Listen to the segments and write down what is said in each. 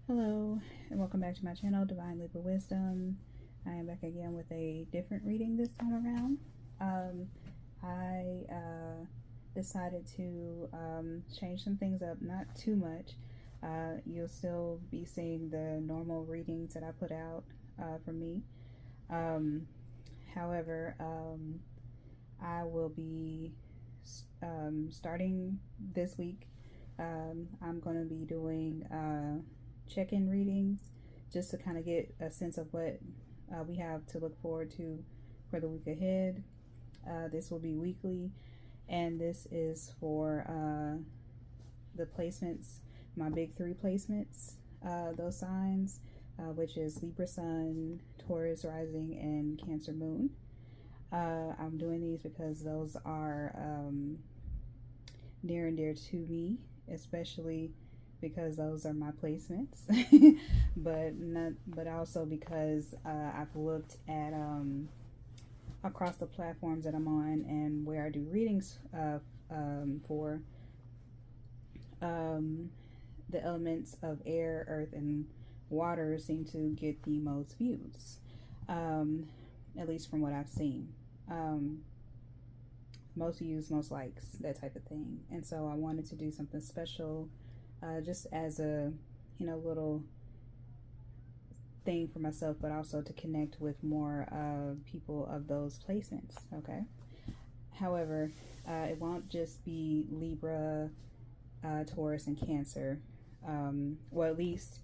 Hello and welcome back to my channel, Divine Libra Wisdom. I am back again with a different reading this time around. I decided to change some things up, not too much. You'll still be seeing the normal readings that I put out from me. However, I will be starting this week. I'm going to be doing check-in readings just to kind of get a sense of what we have to look forward to for the week ahead. This will be weekly, and this is for the placements, my big three placements, those signs, which is Libra Sun, Taurus Rising, and Cancer Moon. I'm doing these because those are near and dear to me, especially because those are my placements, but also because I've looked at across the platforms that I'm on and where I do readings for the elements of air, earth, and water seem to get the most views, at least from what I've seen. Most views, most likes, that type of thing. And so I wanted to do something special, just as a little thing for myself, but also to connect with more people of those placements. Okay. However, it won't just be Libra, Taurus, and Cancer. Well, at least.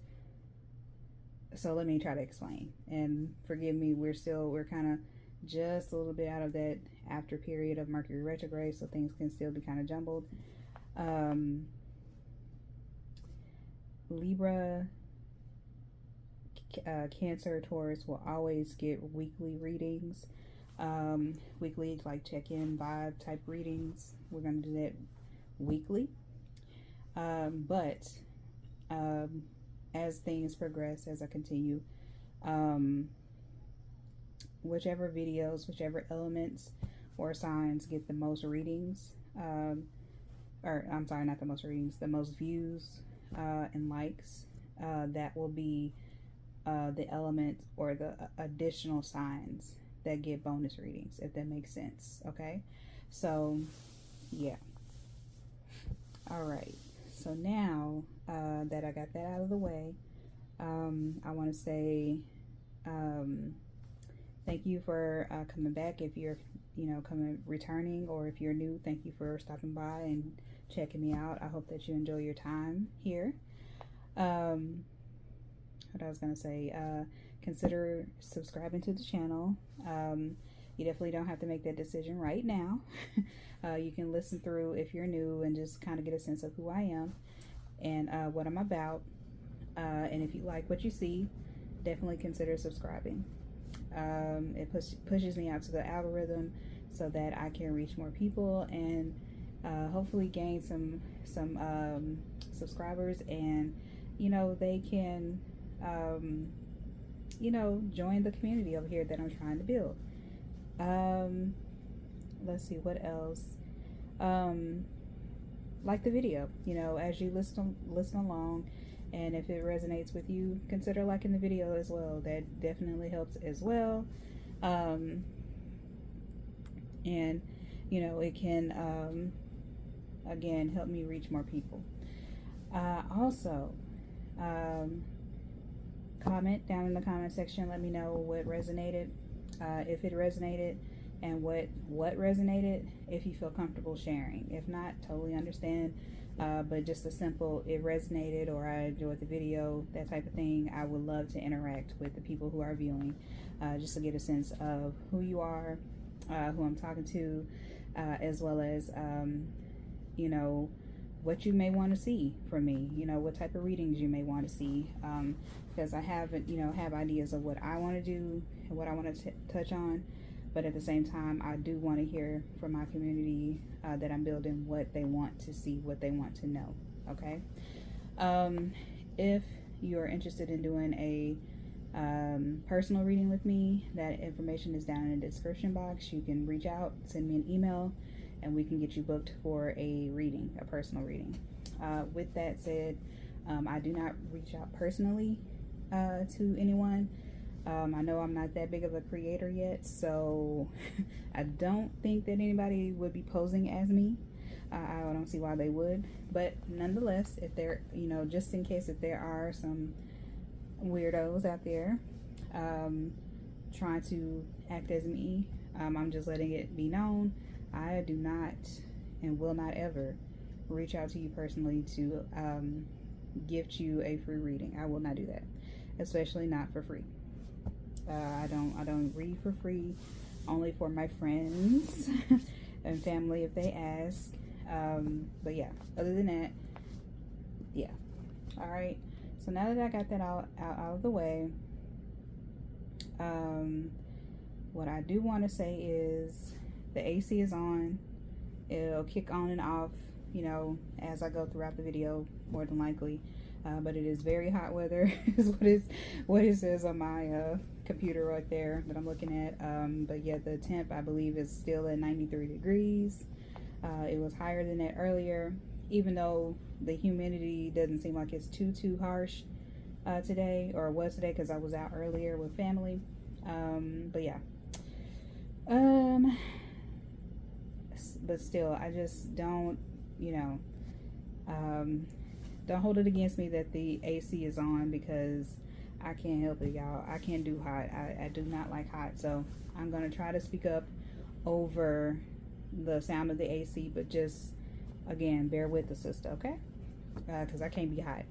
So let me try to explain. And forgive me, we're kind of just a little bit out of that after period of Mercury retrograde, so things can still be kind of jumbled. Libra, Cancer, Taurus will always get weekly readings, weekly like check-in vibe type readings. We're going to do that weekly, but as things progress, as I continue, whichever videos, whichever elements or signs get the most readings, or I'm sorry, not the most readings, the most views and likes, that will be the element or the additional signs that get bonus readings, if that makes sense. Okay, so yeah. All right, so now that I got that out of the way, I want to say thank you for coming back. If you're returning, or if you're new, thank you for stopping by and checking me out. I hope that you enjoy your time here. What I was gonna say, consider subscribing to the channel. You definitely don't have to make that decision right now. You can listen through if you're new and just kind of get a sense of who I am and what I'm about. And if you like what you see, definitely consider subscribing. It pushes me out to the algorithm so that I can reach more people and hopefully gain some subscribers, and they can join the community over here that I'm trying to build. Let's see what else. Like the video, as you listen along, and if it resonates with you, consider liking the video as well. That definitely helps as well. And it can again help me reach more people. Also, comment down in the comment section. Let me know what resonated, if it resonated, and what resonated, if you feel comfortable sharing. If not, totally understand. But just a simple, it resonated, or I enjoyed the video, that type of thing. I would love to interact with the people who are viewing, just to get a sense of who you are, who I'm talking to, as well as what you may want to see from me, what type of readings you may want to see, because I have ideas of what I want to do and what I want to touch on, but at the same time I do want to hear from my community that I'm building, what they want to see, what they want to know. Okay. If you're interested in doing a personal reading with me, that information is down in the description box. You can reach out, send me an email, and we can get you booked for a reading, a personal reading. With that said, I do not reach out personally to anyone. I know I'm not that big of a creator yet, so I don't think that anybody would be posing as me. I don't see why they would, but nonetheless, if there, you know, just in case if there are some weirdos out there trying to act as me, I'm just letting it be known. I do not and will not ever reach out to you personally to gift you a free reading. I will not do that, especially not for free. I don't read for free, only for my friends and family if they ask. But yeah, other than that, yeah. All right. So now that I got that out of the way, what I do want to say is the AC is on. It'll kick on and off, you know, as I go throughout the video, more than likely. But it is very hot weather is what it says on my computer right there that I'm looking at. But yeah, the temp I believe is still at 93 degrees. It was higher than that earlier, even though the humidity doesn't seem like it's too harsh today, or was today, because I was out earlier with family. But yeah, but still, I just don't, you know, don't hold it against me that the AC is on, because I can't help it, y'all. I can't do hot. I do not like hot, so I'm gonna try to speak up over the sound of the AC, but just, again, bear with the sister, okay? Because I can't be hot.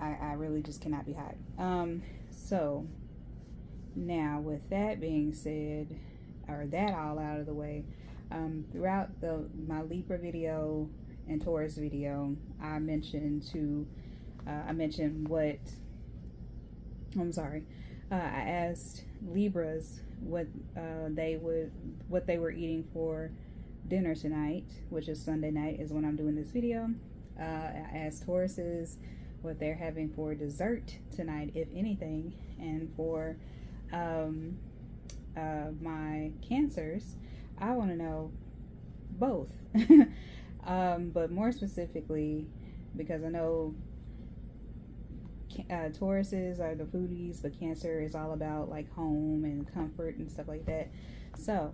I really just cannot be hot. So now, with that being said, or that all out of the way, throughout my Libra video and Taurus video, I mentioned what, I asked Libras what they were eating for dinner tonight, which is Sunday night is when I'm doing this video. I asked Tauruses what they're having for dessert tonight, if anything, and for my Cancers, I want to know both. But more specifically, because I know Tauruses are the foodies, but Cancer is all about like home and comfort and stuff like that. So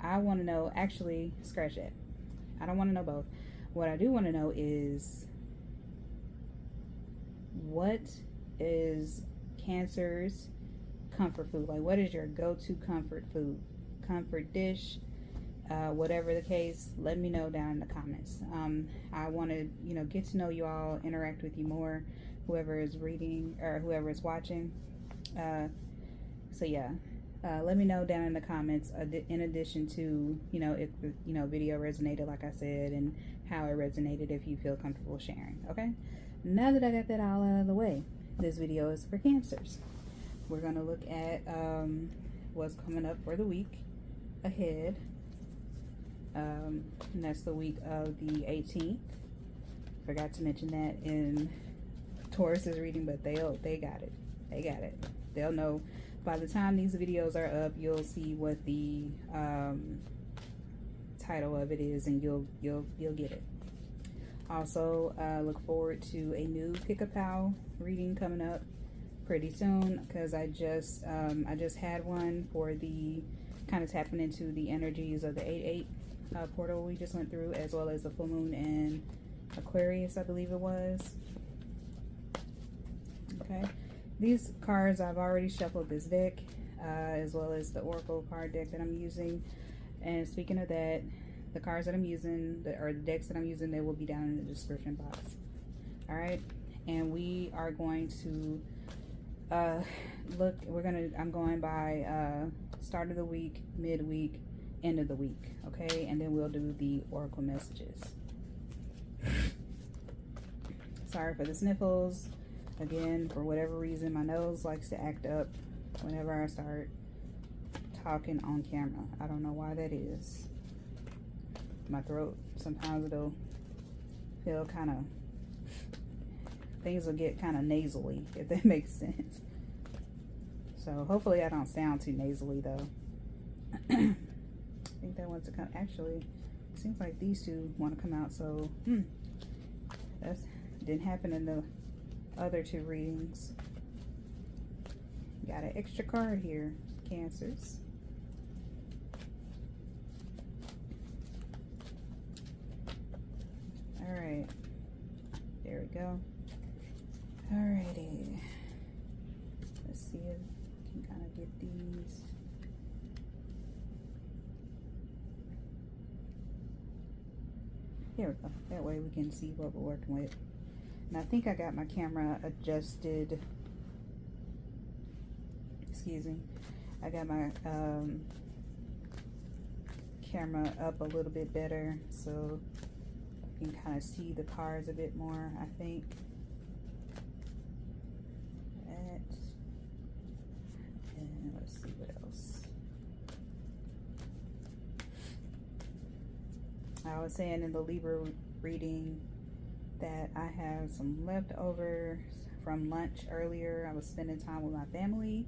I want to know, actually, scratch that. I don't want to know both. What I do want to know is, what is Cancer's comfort food? Like, what is your go-to comfort food, comfort dish, whatever the case? Let me know down in the comments. I want to, you know, get to know you all, interact with you more, whoever is reading or whoever is watching. So yeah, let me know down in the comments, in addition to, you know, if the, you know, video resonated, like I said, and how it resonated, if you feel comfortable sharing. Okay, now that I got that all out of the way, this video is for Cancers. We're going to look at what's coming up for the week ahead. And that's the week of the 18th. Forgot to mention that in Taurus's reading, but they got it. They got it. They'll know by the time these videos are up. You'll see what the title of it is, and you'll get it. Also, look forward to a new Pick a Pal reading coming up pretty soon, because I just had one for the kind of tapping into the energies of the 8/8 portal we just went through, as well as the full moon in Aquarius, I believe it was. Okay, these cards, I've already shuffled this deck, as well as the Oracle card deck that I'm using. And speaking of that, the cards that I'm using, or the decks that I'm using, they will be down in the description box. All right, and we are going to I'm going by start of the week, midweek, end of the week, okay? And then we'll do the Oracle messages. Sorry for the sniffles. Again, for whatever reason, my nose likes to act up whenever I start talking on camera. I don't know why that is. My throat, sometimes it'll feel kind of, things will get kind of nasally, if that makes sense. So hopefully I don't sound too nasally though. I think that wants to come. Actually, it seems like these two want to come out. So that's Didn't happen in the other 2 readings. Got an extra card here, Cancers. All right, there we go. Alrighty, let's see if we can kind of get these. There we go. That way we can see what we're working with. And I think I got my camera adjusted. Excuse me. I got my camera up a little bit better so you can kind of see the cards a bit more, I think. And let's see what else. I was saying in the Libra reading that I have some leftovers from lunch earlier. I was spending time with my family.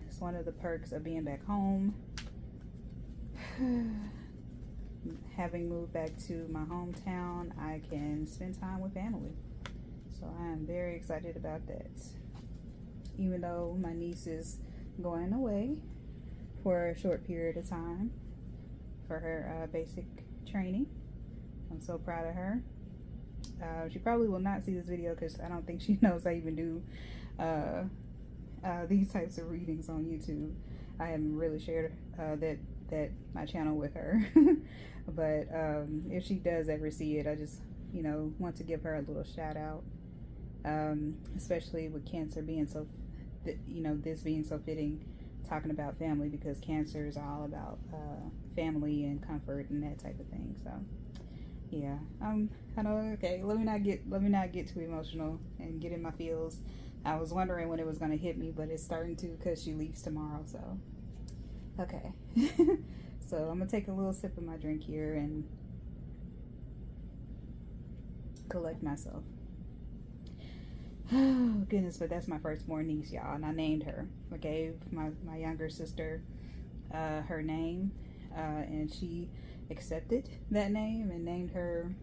It's one of the perks of being back home. Having moved back to my hometown, I can spend time with family. So I am very excited about that. Even though my niece is going away for a short period of time for her basic training. I'm so proud of her. She probably will not see this video because I don't think she knows I even do these types of readings on YouTube. I haven't really shared that my channel with her. But if she does ever see it, I just, you know, want to give her a little shout out. Especially with Cancer being so, you know, this being so fitting, talking about family, because Cancer is all about family and comfort and that type of thing. So yeah, I know. Okay, let me not get too emotional and get in my feels. I was wondering when it was gonna hit me, but it's starting to because she leaves tomorrow. So okay. So I'm gonna take a little sip of my drink here and collect myself. Oh goodness, but that's my firstborn niece, y'all, and I named her. I gave my younger sister her name, and she accepted that name and named her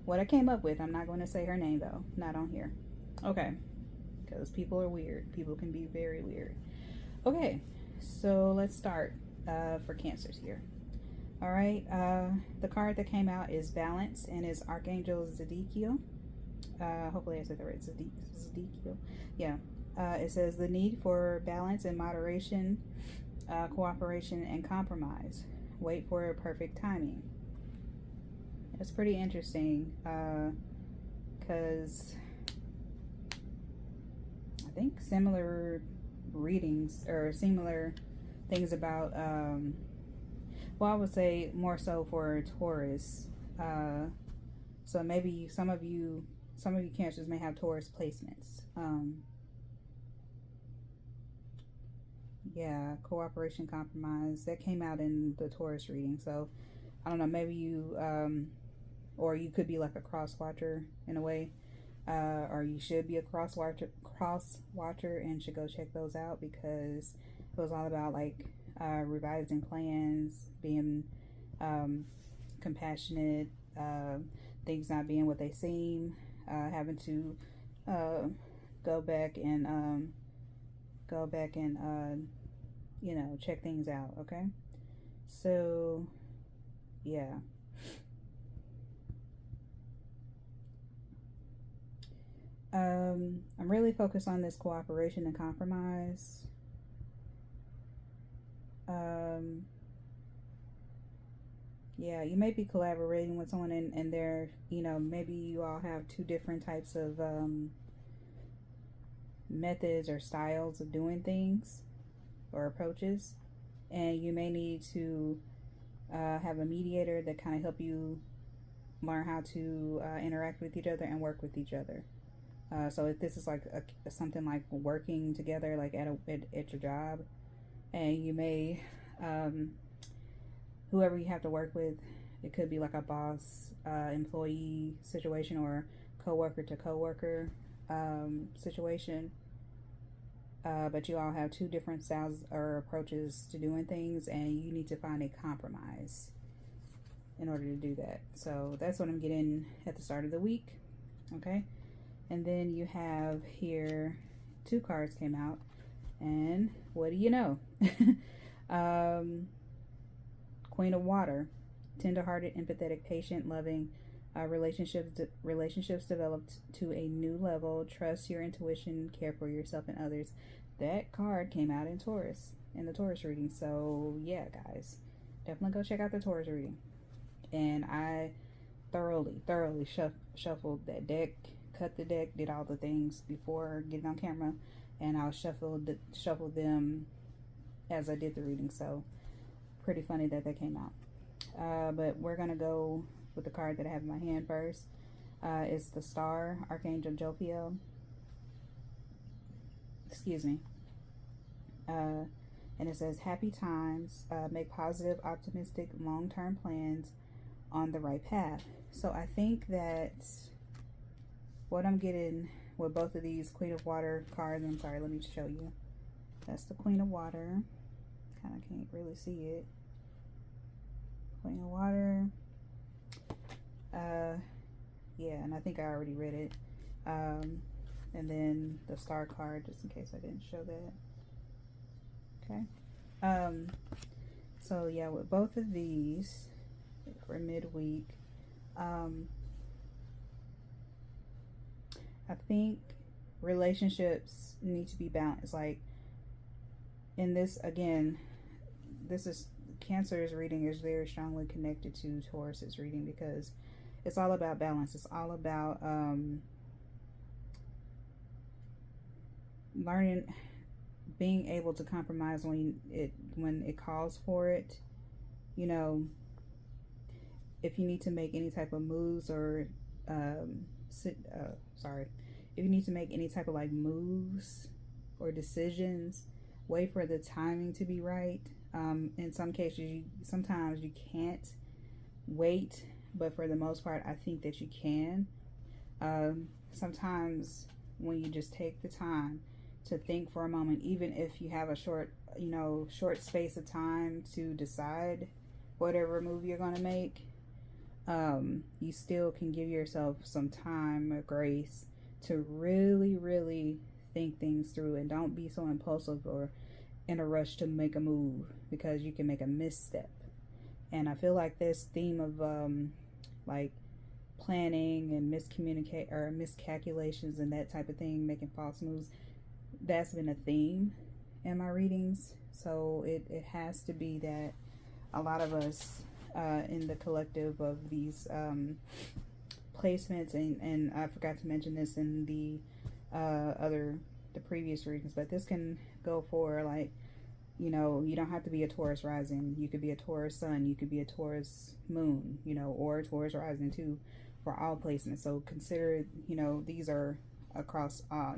what I came up with. I'm not going to say her name though, not on here. Okay, because people are weird. People can be very weird. Okay, so let's start for Cancers here. All right, the card that came out is Balance, and it's Archangel Zadkiel. Hopefully I said that right. Zadkiel. Yeah. It says the need for balance and moderation, cooperation and compromise. Wait for perfect timing. It's pretty interesting because I think similar readings or similar things about well, I would say more so for Taurus. So maybe some of you Cancers may have Taurus placements. Yeah, cooperation, compromise, that came out in the Taurus reading. So I don't know, maybe you or you could be like a cross watcher in a way, or you should be a cross watcher and should go check those out, because it was all about like revising plans, being compassionate, things not being what they seem, having to go back and you know, check things out. Okay, so yeah. I'm really focused on this cooperation and compromise. Yeah, you may be collaborating with someone and they're, you know, maybe you all have two different types of methods or styles of doing things or approaches, and you may need to have a mediator that kind of help you learn how to interact with each other and work with each other. So if this is like something like working together, like at your job, and you may whoever you have to work with, it could be like a boss employee situation or coworker to coworker situation, but you all have two different styles or approaches to doing things, and you need to find a compromise. in order to do that. So that's what I'm getting at the start of the week. Okay. And then you have here 2 cards came out, and what do you know? Queen of Water, tender-hearted, empathetic, patient, loving, relationships developed to a new level. Trust your intuition, care for yourself and others. That card came out in Taurus, in the Taurus reading. So yeah, guys, definitely go check out the Taurus reading. And I thoroughly shuffled that deck, cut the deck, did all the things before getting on camera, and I'll shuffle them as I did the reading. So pretty funny that came out. But we're gonna go with the card that I have in my hand first. It's the Star, Archangel Jophiel. Excuse me. And it says, happy times, make positive, optimistic, long-term plans on the right path. So I think that what I'm getting with both of these Queen of Water cards, I'm sorry, let me show you. That's the Queen of Water. Kind of can't really see it. Queen of Water. Yeah, and I think I already read it. And then the Star card, just in case I didn't show that. Okay. So yeah, with both of these for midweek, I think relationships need to be balanced. Like in this, again, this is Cancer's reading is very strongly connected to Taurus's reading, because it's all about balance. It's all about learning, being able to compromise when it calls for it. You know, if you need to make any type of moves or if you need to make any type of like moves or decisions, wait for the timing to be right. In some cases, sometimes you can't wait, but for the most part, I think that you can. Sometimes when you just take the time to think for a moment, even if you have a short space of time to decide whatever move you're going to make, you still can give yourself some time or grace to really, really think things through, and don't be so impulsive or in a rush to make a move, because you can make a misstep. And I feel like this theme of like planning and miscalculations and that type of thing, making false moves, that's been a theme in my readings. So it has to be that a lot of us in the collective of these placements, and I forgot to mention this in the previous readings, but this can go for, like, you don't have to be a Taurus rising. You could be a Taurus sun, you could be a Taurus moon, or a Taurus rising too, for all placements. So consider, these are across all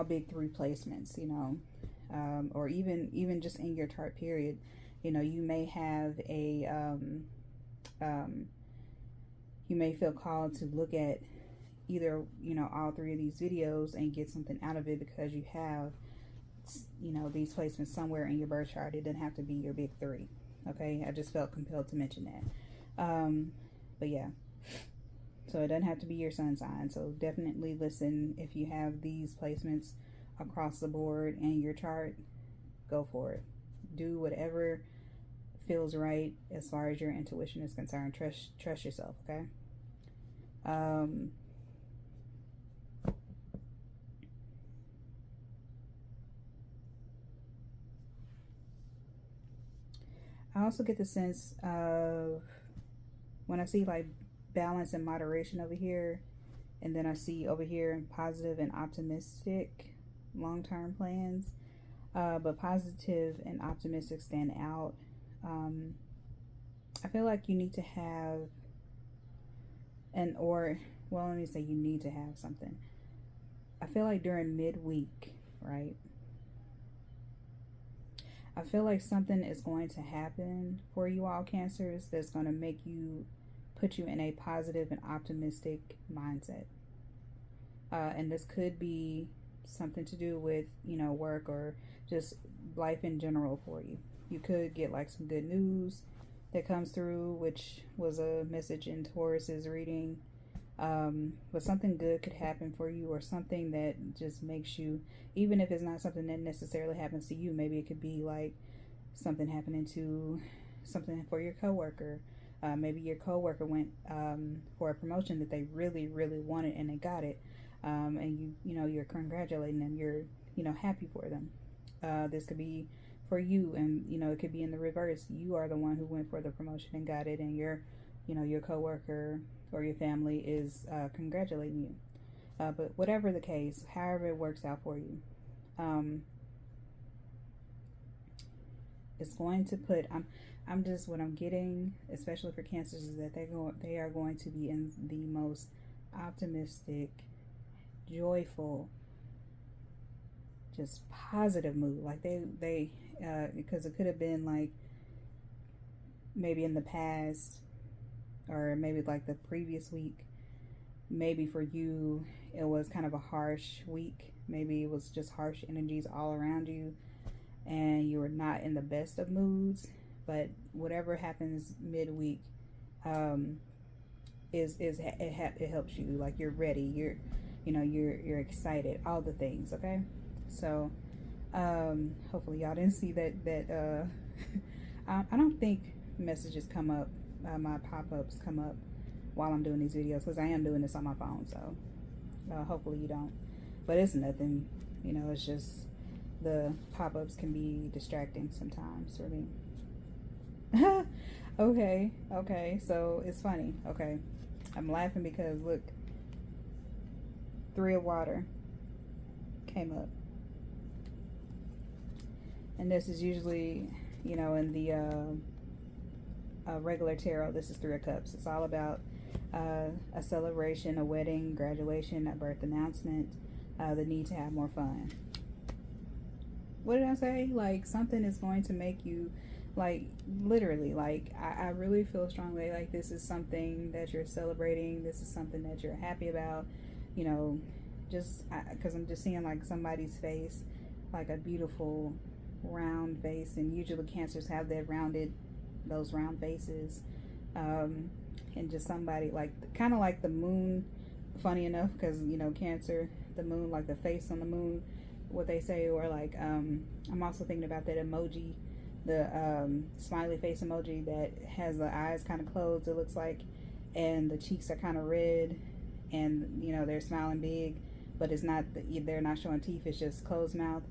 big 3 placements, or even just in your chart period. You may have a you may feel called to look at either all 3 of these videos and get something out of it, because you have these placements somewhere in your birth chart. It doesn't have to be your big 3. Okay, I just felt compelled to mention that. But yeah, so it doesn't have to be your sun sign. So definitely listen. If you have these placements across the board in your chart, go for it. Do whatever feels right as far as your intuition is concerned. Trust yourself. Okay. I also get the sense of, when I see like balance and moderation over here, and then I see over here positive and optimistic long-term plans, but positive and optimistic stand out. I feel like you need to have let me say you need to have something. I feel like during midweek, right? I feel like something is going to happen for you all Cancers that's going to put you in a positive and optimistic mindset. And this could be something to do with, work or just life in general for you. You could get like some good news that comes through, which was a message in Taurus's reading. But something good could happen for you, or something that just makes you, even if it's not something that necessarily happens to you, maybe it could be like something happening to something for your coworker. Maybe your coworker went for a promotion that they really, really wanted and they got it. And you're congratulating them. You're, happy for them. This could be for you, and it could be in the reverse. You are the one who went for the promotion and got it, and your coworker or your family is congratulating you. But whatever the case, however it works out for you, it's going to put. I'm just, what I'm getting, especially for Cancers, is that they are going to be in the most optimistic, joyful, just positive mood. Like they because it could have been like maybe in the past, or maybe like the previous week, maybe for you it was kind of a harsh week. Maybe it was just harsh energies all around you and you were not in the best of moods. But whatever happens midweek it helps you. Like, you're ready, you're excited, all the things. Okay, so hopefully y'all didn't see that I don't think messages come up, my pop-ups come up while I'm doing these videos, because I am doing this on my phone. So hopefully you don't, but it's nothing, it's just the pop-ups can be distracting sometimes for me. Okay, so it's funny. Okay, I'm laughing because look, 3 of water came up, and this is usually, in the regular tarot, this is 3 of cups. It's all about a celebration, a wedding, graduation, a birth announcement, the need to have more fun. What did I say? Like, something is going to make you, like, literally, like, I really feel strongly like this is something that you're celebrating. This is something that you're happy about, just because I'm just seeing like somebody's face, like a beautiful round face, and usually Cancers have those round faces, and just somebody like, kind of like the moon, funny enough, because Cancer, the moon, like the face on the moon, what they say. Or like I'm also thinking about that emoji, the smiley face emoji that has the eyes kind of closed, it looks like, and the cheeks are kind of red, and they're smiling big, but it's not, they're not showing teeth, it's just closed mouth,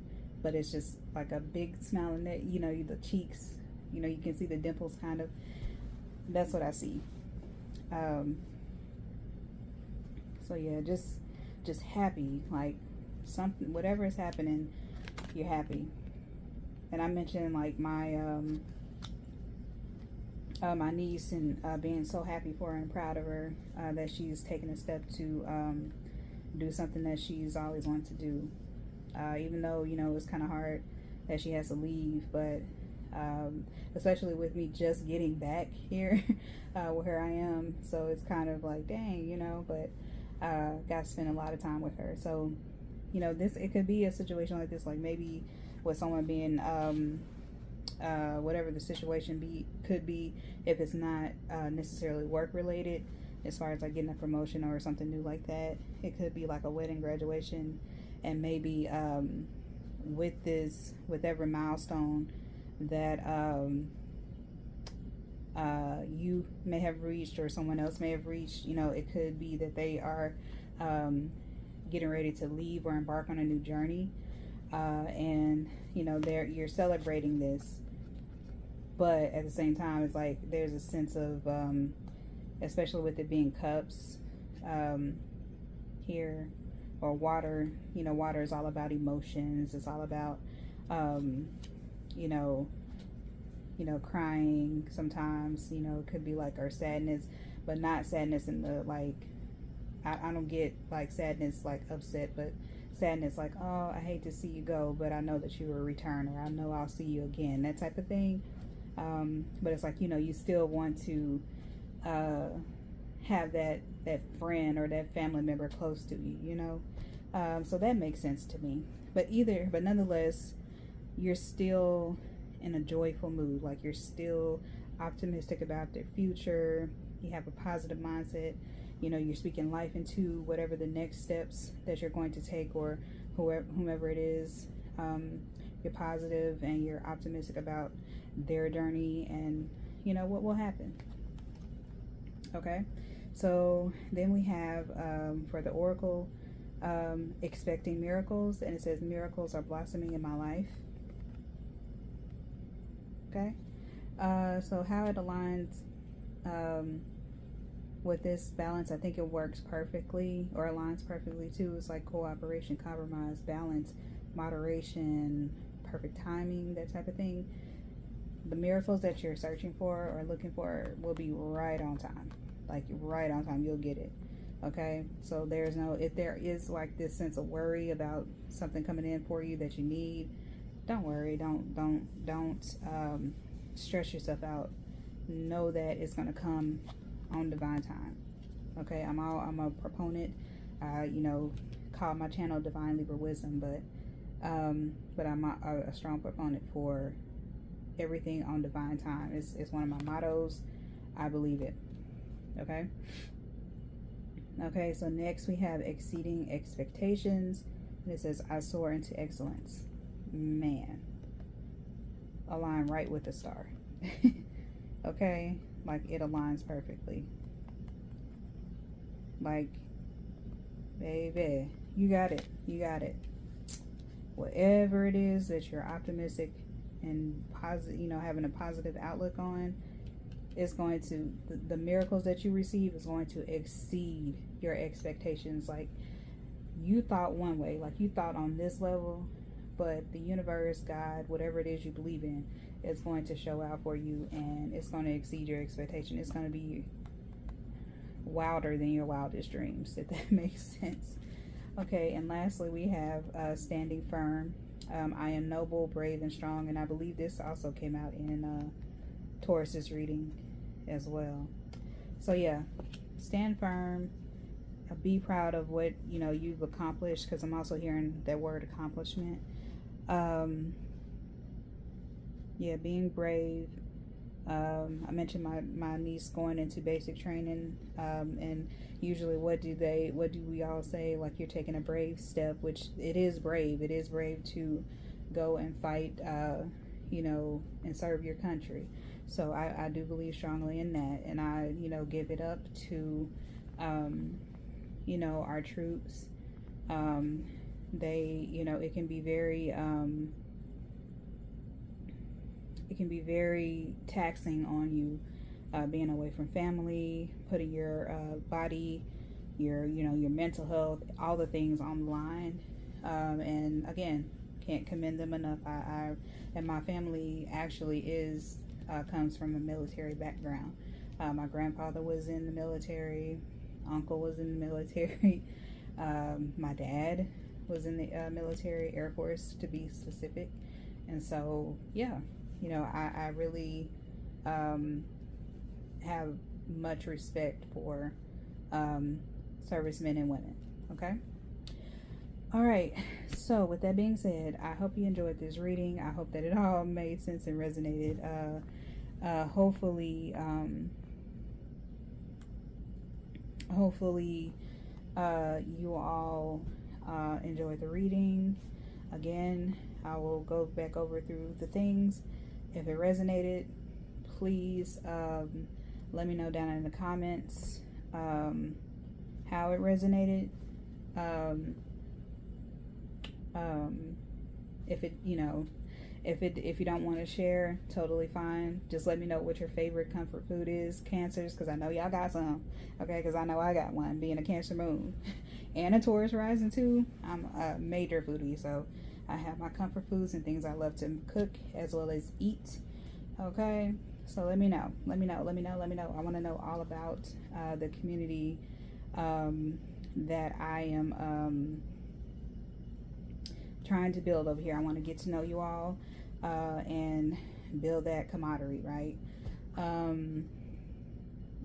but it's just like a big smile, and that, the cheeks, you can see the dimples kind of. That's what I see. So yeah, just happy, like something, whatever is happening, you're happy. And I mentioned like my my niece, and being so happy for her and proud of her, that she's taken a step to do something that she's always wanted to do, even though it's kind of hard that she has to leave. But especially with me just getting back here where I am, so it's kind of like, dang, but got to spend a lot of time with her. So it could be a situation like this, like maybe with someone being whatever the situation could be, if it's not necessarily work related, as far as like getting a promotion or something new like that. It could be like a wedding, graduation, and maybe with every milestone that you may have reached, or someone else may have reached, it could be that they are getting ready to leave or embark on a new journey, and you're celebrating this. But at the same time, it's like there's a sense of especially with it being cups here, or water. Water is all about emotions. It's all about crying sometimes. It could be like, or sadness, but not sadness in the like, I don't get like sadness like upset, but sadness like, oh, I hate to see you go, but I know that you will return, or I know I'll see you again, that type of thing. But it's like, you still want to have that friend or that family member close to you, So that makes sense to me. But nonetheless, you're still in a joyful mood. Like, you're still optimistic about the future. You have a positive mindset. You know, you're speaking life into whatever the next steps that you're going to take, or whomever it is. You're positive and you're optimistic about their journey and, you know, what will happen. Okay, so then we have for the oracle, expecting miracles, and it says miracles are blossoming in my life. Okay, so how it aligns with this balance, I think it works perfectly, or aligns perfectly too. It's like cooperation, compromise, balance, moderation, perfect timing, that type of thing. The miracles that you're searching for or looking for will be right on time. Like, right on time, you'll get it. Okay, so if there is like this sense of worry about something coming in for you that you need, don't worry. Don't stress yourself out. Know that it's going to come on divine time. Okay, I'm a proponent. You know, call my channel Divine Libra Wisdom, but I'm a strong proponent for everything on divine time. It's one of my mottos. I believe it. Okay, so next we have exceeding expectations, and it says I soar into excellence. Man, align right with the star. Okay, like, it aligns perfectly. Like, baby, you got it. Whatever it is that you're optimistic and positive, you know, having a positive outlook on, is going to, the miracles that you receive is going to exceed your expectations. Like, you thought one way, like you thought on this level, but the universe, God, whatever it is you believe in, is going to show out for you, and it's going to exceed your expectation. It's going to be wilder than your wildest dreams, if that makes sense. Okay, and lastly we have standing firm. I am noble, brave, and strong, and I believe this also came out in Taurus's reading as well. So yeah, stand firm. Be proud of what, you know, you've accomplished, because I'm also hearing that word accomplishment. Yeah, being brave. I mentioned my niece going into basic training, and usually what do we all say? Like, you're taking a brave step, which it is brave. It is brave to go and fight, you know, and serve your country. So I do believe strongly in that, and I, you know, give it up to, you know, our troops. They, you know, it can be very taxing on you, being away from family, putting your body, your, you know, your mental health, all the things on the line. And again, can't commend them enough. And my family actually comes from a military background. My grandfather was in the military, uncle was in the military, my dad was in the military, Air Force to be specific. And so yeah, you know, I really have much respect for servicemen and women. Okay, all right, so with that being said, I hope you enjoyed this reading. I hope that it all made sense and resonated. Hopefully you all enjoyed the reading. Again, I will go back over through the things. If it resonated, please let me know down in the comments how it resonated. If it, you know, if you don't want to share, totally fine. Just let me know what your favorite comfort food is, Cancers, because I know y'all got some. Okay, because I know I got one, being a Cancer moon and a Taurus rising too. I'm a major foodie, so I have my comfort foods and things I love to cook as well as eat. Okay, so let me know. I want to know all about the community that I am trying to build over here. I want to get to know you all and build that camaraderie, right?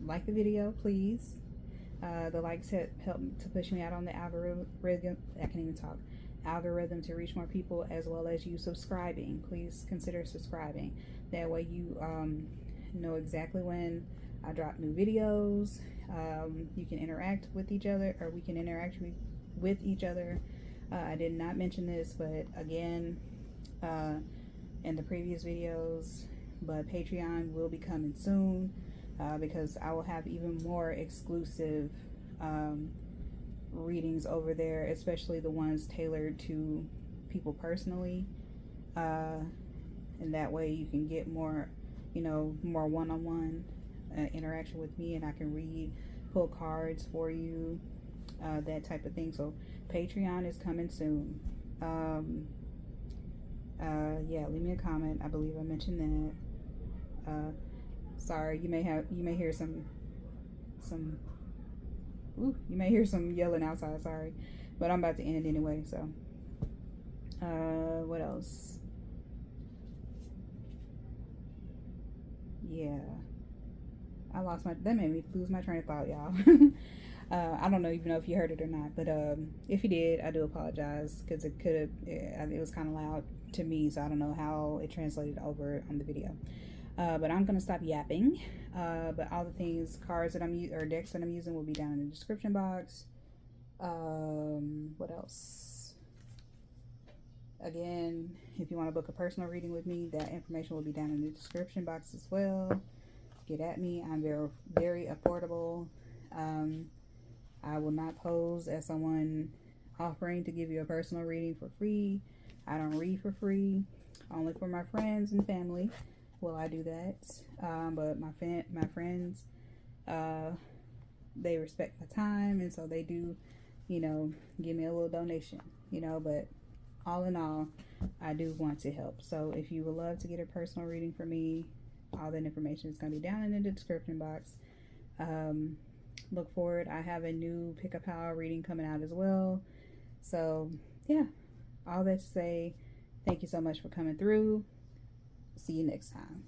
Like the video, please. The likes help to push me out on the algorithm. I can't even talk. Algorithm to reach more people, as well as you subscribing. Please consider subscribing. That way you know exactly when I drop new videos. You can interact with each other, or we can interact with each other. I did not mention this, but again, in the previous videos, but Patreon will be coming soon, because I will have even more exclusive readings over there, especially the ones tailored to people personally, and that way you can get more, more one-on-one interaction with me, and I can pull cards for you, that type of thing. So Patreon is coming soon. Yeah, leave me a comment. I believe I mentioned that. Sorry, you may hear some you may hear some yelling outside, sorry, but I'm about to end anyway. So what else? Yeah, that made me lose my train of thought, y'all. I don't even know if you heard it or not, but if you did, I do apologize, because it was kind of loud to me, so I don't know how it translated over on the video. But I'm gonna stop yapping. But all the cards that I'm using, or decks that I'm using, will be down in the description box. What else? Again, if you want to book a personal reading with me, that information will be down in the description box as well. Get at me. I'm very, very affordable. I will not pose as someone offering to give you a personal reading for free. I don't read for free. Only for my friends and family will I do that. But my friends, they respect my time, and so they do, give me a little donation, but all in all, I do want to help. So if you would love to get a personal reading from me, all that information is going to be down in the description box. Look forward. I have a new Pick a Pal reading coming out as well. So yeah, all that to say, thank you so much for coming through. See you next time.